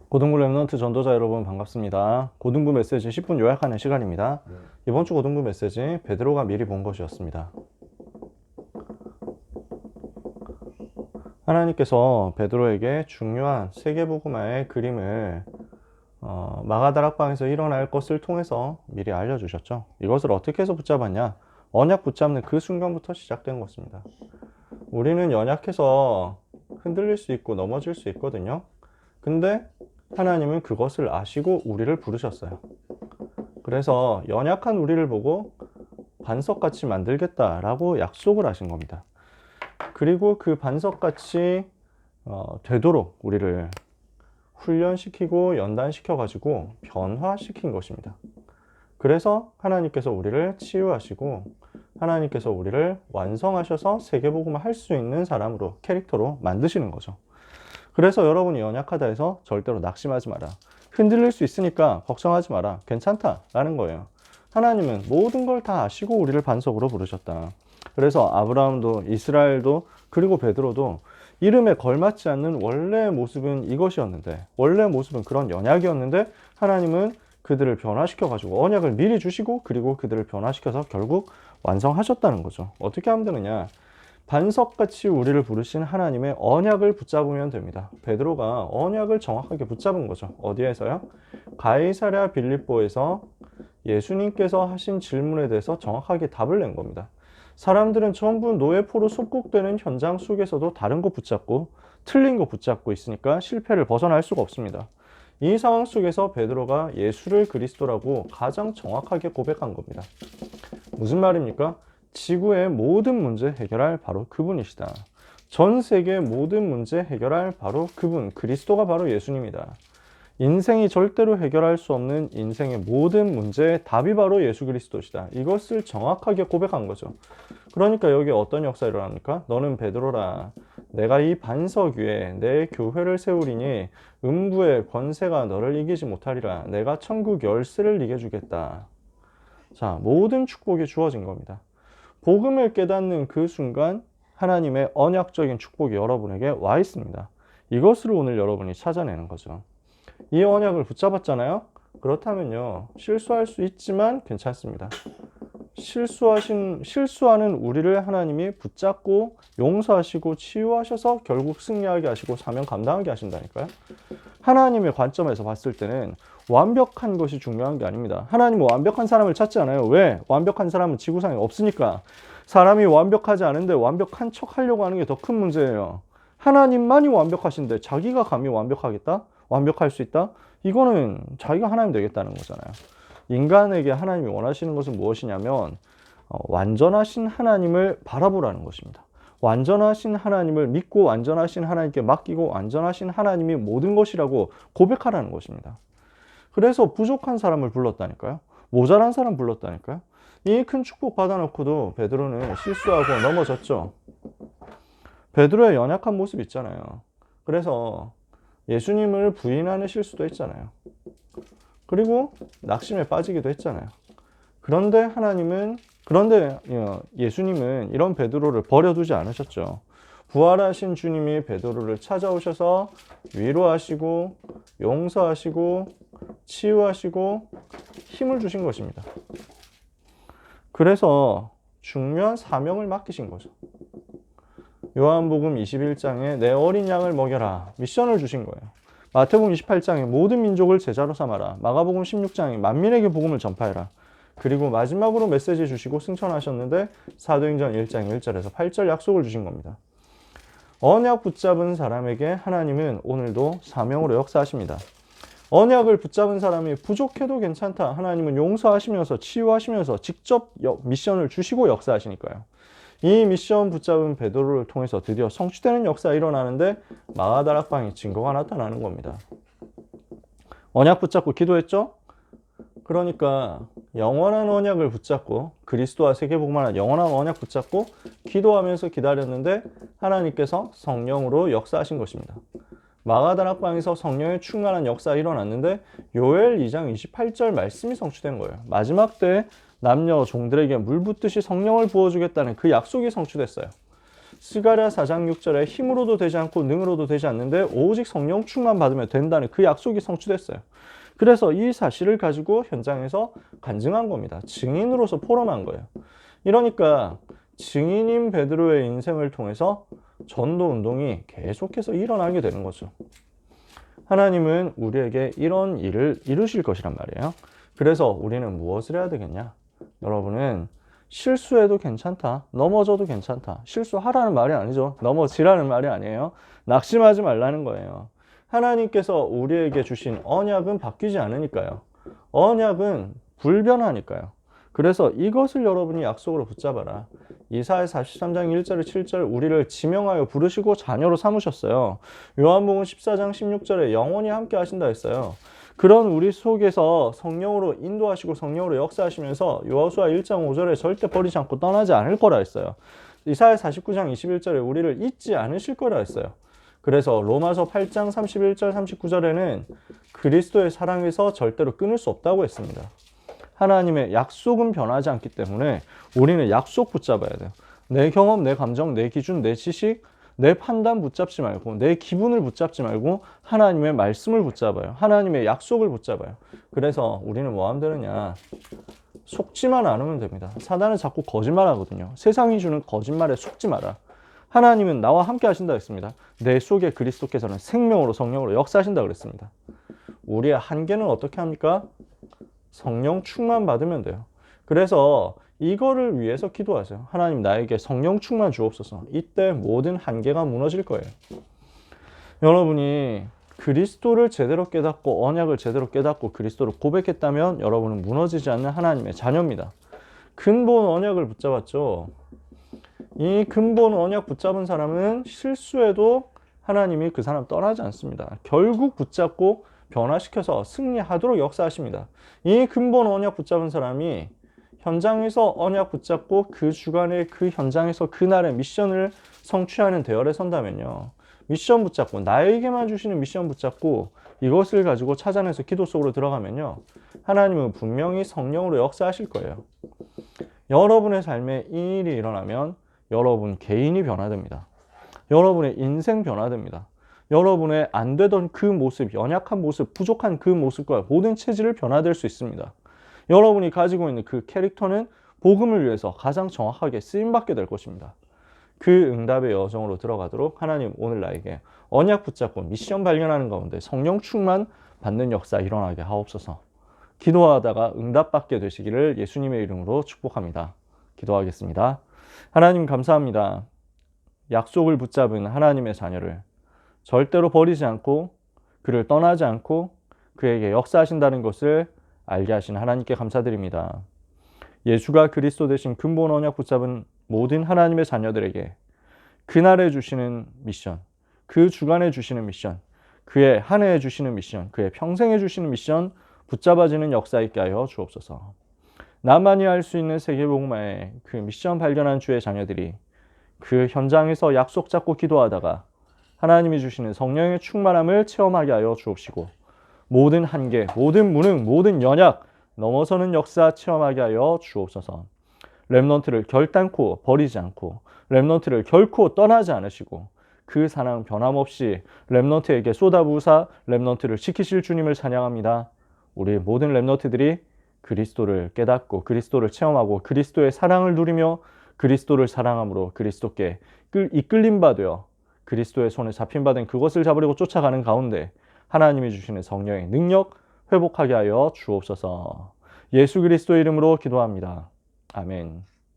고등부 랩넌트 전도자 여러분 반갑습니다. 고등부 메시지 10분 요약하는 시간입니다. 이번 주 고등부 메시지 베드로가 미리 본 것이었습니다. 하나님께서 베드로에게 중요한 세계복음화의 그림을 마가다락방에서 일어날 것을 통해서 미리 알려주셨죠. 이것을 어떻게 해서 붙잡았냐? 언약 붙잡는 그 순간부터 시작된 것입니다. 우리는 연약해서 흔들릴 수 있고 넘어질 수 있거든요. 근데 하나님은 그것을 아시고 우리를 부르셨어요. 그래서 연약한 우리를 보고 반석같이 만들겠다라고 약속을 하신 겁니다. 그리고 그 반석같이 되도록 우리를 훈련시키고 연단시켜가지고 변화시킨 것입니다. 그래서 하나님께서 우리를 치유하시고 하나님께서 우리를 완성하셔서 세계복음을 할 수 있는 사람으로, 캐릭터로 만드시는 거죠. 그래서 여러분이 연약하다 해서 절대로 낙심하지 마라. 흔들릴 수 있으니까 걱정하지 마라. 괜찮다 라는 거예요. 하나님은 모든 걸 다 아시고 우리를 반석으로 부르셨다. 그래서 아브라함도 이스라엘도 그리고 베드로도 이름에 걸맞지 않는 원래의 모습은 이것이었는데, 원래의 모습은 그런 연약이었는데 하나님은 그들을 변화시켜가지고 언약을 미리 주시고 그리고 그들을 변화시켜서 결국 완성하셨다는 거죠. 어떻게 하면 되느냐? 반석같이 우리를 부르신 하나님의 언약을 붙잡으면 됩니다. 베드로가 언약을 정확하게 붙잡은 거죠. 어디에서요? 가이사랴 빌립보에서 예수님께서 하신 질문에 대해서 정확하게 답을 낸 겁니다. 사람들은 전부 노예포로 속국되는 현장 속에서도 다른 거 붙잡고 틀린 거 붙잡고 있으니까 실패를 벗어날 수가 없습니다. 이 상황 속에서 베드로가 예수를 그리스도라고 가장 정확하게 고백한 겁니다. 무슨 말입니까? 지구의 모든 문제 해결할 바로 그분이시다. 전 세계의 모든 문제 해결할 바로 그분, 그리스도가 바로 예수님이다. 인생이 절대로 해결할 수 없는 인생의 모든 문제의 답이 바로 예수 그리스도시다. 이것을 정확하게 고백한 거죠. 그러니까 여기 어떤 역사가 일어납니까? 너는 베드로라. 내가 이 반석 위에 내 교회를 세우리니 음부의 권세가 너를 이기지 못하리라. 내가 천국 열쇠를 네게 주겠다. 자, 모든 축복이 주어진 겁니다. 복음을 깨닫는 그 순간 하나님의 언약적인 축복이 여러분에게 와 있습니다. 이것을 오늘 여러분이 찾아내는 거죠. 이 언약을 붙잡았잖아요. 그렇다면요, 실수할 수 있지만 괜찮습니다. 실수하는 우리를 하나님이 붙잡고 용서하시고 치유하셔서 결국 승리하게 하시고 사명 감당하게 하신다니까요. 하나님의 관점에서 봤을 때는 완벽한 것이 중요한 게 아닙니다. 하나님은 완벽한 사람을 찾지 않아요. 왜? 완벽한 사람은 지구상에 없으니까. 사람이 완벽하지 않은데 완벽한 척 하려고 하는 게 더 큰 문제예요. 하나님만이 완벽하신데 자기가 감히 완벽하겠다? 완벽할 수 있다? 이거는 자기가 하나님 되겠다는 거잖아요. 인간에게 하나님이 원하시는 것은 무엇이냐면 완전하신 하나님을 바라보라는 것입니다. 완전하신 하나님을 믿고 완전하신 하나님께 맡기고 완전하신 하나님이 모든 것이라고 고백하라는 것입니다. 그래서 부족한 사람을 불렀다니까요. 모자란 사람 불렀다니까요. 이 큰 축복 받아놓고도 베드로는 실수하고 넘어졌죠. 베드로의 연약한 모습 있잖아요. 그래서 예수님을 부인하는 실수도 했잖아요. 그리고 낙심에 빠지기도 했잖아요. 그런데 예수님은 이런 베드로를 버려두지 않으셨죠. 부활하신 주님이 베드로를 찾아오셔서 위로하시고 용서하시고 치유하시고 힘을 주신 것입니다. 그래서 중요한 사명을 맡기신 거죠. 요한복음 21장에 내 어린 양을 먹여라 미션을 주신 거예요. 마태복음 28장에 모든 민족을 제자로 삼아라. 마가복음 16장에 만민에게 복음을 전파해라. 그리고 마지막으로 메시지 주시고 승천하셨는데 사도행전 1장 1절에서 8절 약속을 주신 겁니다. 언약 붙잡은 사람에게 하나님은 오늘도 사명으로 역사하십니다. 언약을 붙잡은 사람이 부족해도 괜찮다. 하나님은 용서하시면서 치유하시면서 직접 미션을 주시고 역사하시니까요. 이 미션 붙잡은 베드로를 통해서 드디어 성취되는 역사가 일어나는데 마가다락방에 증거가 나타나는 겁니다. 언약 붙잡고 기도했죠? 그러니까 영원한 언약을 붙잡고 그리스도와 세계복음을 영원한 언약 붙잡고 기도하면서 기다렸는데 하나님께서 성령으로 역사하신 것입니다. 마가다락방에서 성령의 충만한 역사가 일어났는데 요엘 2장 28절 말씀이 성취된 거예요. 마지막 때에 남녀 종들에게 물 붓듯이 성령을 부어주겠다는 그 약속이 성취됐어요. 스가랴 4장 6절에 힘으로도 되지 않고 능으로도 되지 않는데 오직 성령 충만 받으면 된다는 그 약속이 성취됐어요. 그래서 이 사실을 가지고 현장에서 간증한 겁니다. 증인으로서 포럼한 거예요. 이러니까 증인인 베드로의 인생을 통해서 전도 운동이 계속해서 일어나게 되는 거죠. 하나님은 우리에게 이런 일을 이루실 것이란 말이에요. 그래서 우리는 무엇을 해야 되겠냐? 여러분은 실수해도 괜찮다. 넘어져도 괜찮다. 실수하라는 말이 아니죠. 넘어지라는 말이 아니에요. 낙심하지 말라는 거예요. 하나님께서 우리에게 주신 언약은 바뀌지 않으니까요. 언약은 불변하니까요. 그래서 이것을 여러분이 약속으로 붙잡아라. 이사야 43장 1절 7절 우리를 지명하여 부르시고 자녀로 삼으셨어요. 요한복음 14장 16절에 영원히 함께 하신다 했어요. 그런 우리 속에서 성령으로 인도하시고 성령으로 역사하시면서 여호수아 1장 5절에 절대 버리지 않고 떠나지 않을 거라 했어요. 이사야 49장 21절에 우리를 잊지 않으실 거라 했어요. 그래서 로마서 8장 31절 39절에는 그리스도의 사랑에서 절대로 끊을 수 없다고 했습니다. 하나님의 약속은 변하지 않기 때문에 우리는 약속 붙잡아야 돼요. 내 경험, 내 감정, 내 기준, 내 지식, 내 판단 붙잡지 말고 내 기분을 붙잡지 말고 하나님의 말씀을 붙잡아요. 하나님의 약속을 붙잡아요. 그래서 우리는 뭐 하면 되느냐? 속지만 않으면 됩니다. 사단은 자꾸 거짓말하거든요. 세상이 주는 거짓말에 속지 마라. 하나님은 나와 함께 하신다 했습니다. 내 속에 그리스도께서는 생명으로 성령으로 역사하신다 그랬습니다. 우리의 한계는 어떻게 합니까? 성령 충만 받으면 돼요. 그래서 이거를 위해서 기도하세요. 하나님 나에게 성령 충만 주옵소서. 이때 모든 한계가 무너질 거예요. 여러분이 그리스도를 제대로 깨닫고 언약을 제대로 깨닫고 그리스도를 고백했다면 여러분은 무너지지 않는 하나님의 자녀입니다. 근본 언약을 붙잡았죠. 이 근본 언약 붙잡은 사람은 실수해도 하나님이 그 사람 떠나지 않습니다. 결국 붙잡고 변화시켜서 승리하도록 역사하십니다. 이 근본 언약 붙잡은 사람이 현장에서 언약 붙잡고 그 주간에 그 현장에서 그날의 미션을 성취하는 대열에 선다면요. 미션 붙잡고 나에게만 주시는 미션 붙잡고 이것을 가지고 찾아내서 기도 속으로 들어가면요. 하나님은 분명히 성령으로 역사하실 거예요. 여러분의 삶에 이 일이 일어나면 여러분 개인이 변화됩니다. 여러분의 인생 변화됩니다. 여러분의 안 되던 그 모습, 연약한 모습, 부족한 그 모습과 모든 체질을 변화될 수 있습니다. 여러분이 가지고 있는 그 캐릭터는 복음을 위해서 가장 정확하게 쓰임받게 될 것입니다. 그 응답의 여정으로 들어가도록 하나님 오늘 나에게 언약 붙잡고 미션 발견하는 가운데 성령 충만 받는 역사 일어나게 하옵소서. 기도하다가 응답받게 되시기를 예수님의 이름으로 축복합니다. 기도하겠습니다. 하나님 감사합니다. 약속을 붙잡은 하나님의 자녀를 절대로 버리지 않고 그를 떠나지 않고 그에게 역사하신다는 것을 알게 하신 하나님께 감사드립니다. 예수가 그리스도 되신 근본 언약 붙잡은 모든 하나님의 자녀들에게 그날에 주시는 미션, 그 주간에 주시는 미션, 그의 한 해에 주시는 미션, 그의 평생에 주시는 미션 붙잡아지는 역사 있게 하여 주옵소서. 나만이 할 수 있는 세계복음화의 그 미션 발견한 주의 자녀들이 그 현장에서 약속 잡고 기도하다가 하나님이 주시는 성령의 충만함을 체험하게 하여 주옵시고 모든 한계, 모든 무능, 모든 연약 넘어서는 역사 체험하게 하여 주옵소서. 렘넌트를 결단코 버리지 않고 렘넌트를 결코 떠나지 않으시고 그 사랑 변함없이 렘넌트에게 쏟아부으사 렘넌트를 지키실 주님을 찬양합니다. 우리 모든 렘넌트들이 그리스도를 깨닫고 그리스도를 체험하고 그리스도의 사랑을 누리며 그리스도를 사랑함으로 그리스도께 이끌림 받으어 그리스도의 손에 잡힌 바 된 그것을 잡으려고 쫓아가는 가운데 하나님이 주시는 성령의 능력 회복하게 하여 주옵소서. 예수 그리스도의 이름으로 기도합니다. 아멘.